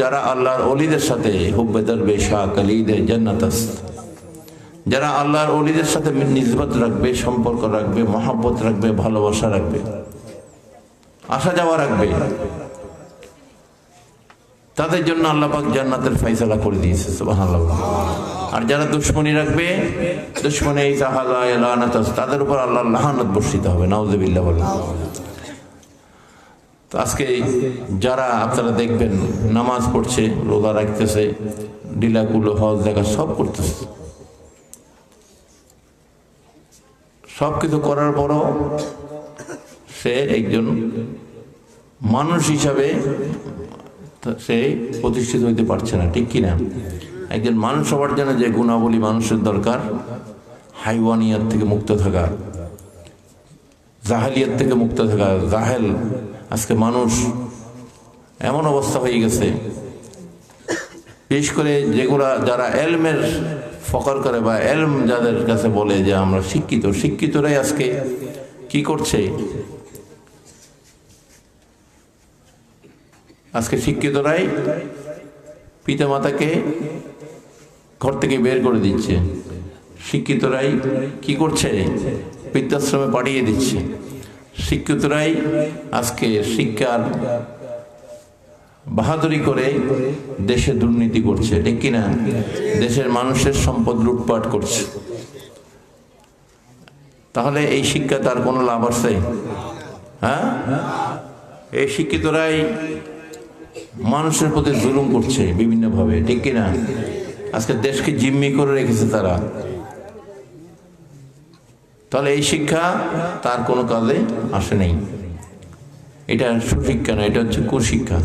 যারা আল্লাহর ওলিদের সাথে হুব্বে দরবে শাহ কালিদের জান্নাত আছে, যারা আল্লাহর ওলিদের সাথে নিসবত রাখবে, সম্পর্ক রাখবে, মহব্বত রাখবে, ভালোবাসা রাখবে, আসা যাওয়া রাখবে, তাদের জন্য আল্লাহ পাক জান্নাতের ফয়সালা করে দিয়েছে। সুবহানাল্লাহ। আর যারা দুশমনী রাখবে, দুশমনী তাহালা লানাত, তাদের উপর আল্লাহর লানত বর্ষিত হবে। নাউযুবিল্লাহ বলেন। তো আজকে যারা আপনারা দেখবেন নামাজ পড়ছে, রোজা রাখতেছে, ডিলাগুলো হজ দেখা সব করতেছে, সব কিছু করার পরও সে একজন মানুষ হিসাবে সে প্রতিষ্ঠিত হইতে পারছে না, ঠিক কিনা? একজন মানুষ হওয়ার জন্য যে গুণাবলী মানুষের দরকার, হাইওয়ানিয়াত থেকে মুক্ত থাকা, জাহেলিয়াত থেকে মুক্ত থাকা। জাহেল আজকে মানুষ এমন অবস্থা হয়ে গেছে, বিশেষ করে যেগুলা যারা এলমের ফকর করে বা এলম যাদের কাছে বলে যে আমরা শিক্ষিত, শিক্ষিতরাই আজকে কি করছে? আজকে শিক্ষিতরাই পিতামাতাকে ঘর থেকে বের করে দিচ্ছে, শিক্ষিতরাই কি করছে? বৃদ্ধাশ্রমে পাঠিয়ে দিচ্ছে। শিক্ষিতরাই আজকে শিক্ষার বাহাদুরি করে দেশে দুর্নীতি করছে, ঠিক কিনা? দেশের মানুষের সম্পদ লুটপাট করছে। তাহলে এই শিক্ষা তার কোনো লাভ আছে? হ্যাঁ, এই শিক্ষিতরাই মানুষের প্রতি জুলুম করছে বিভিন্নভাবে, ঠিক কিনা? আজকে দেশকে জিম্মি করে রেখেছে তারা। তাহলে এই শিক্ষা তার কোনো কাজে আসে নাই। এটা সুশিক্ষা না, এটা হচ্ছে কুশিক্ষা।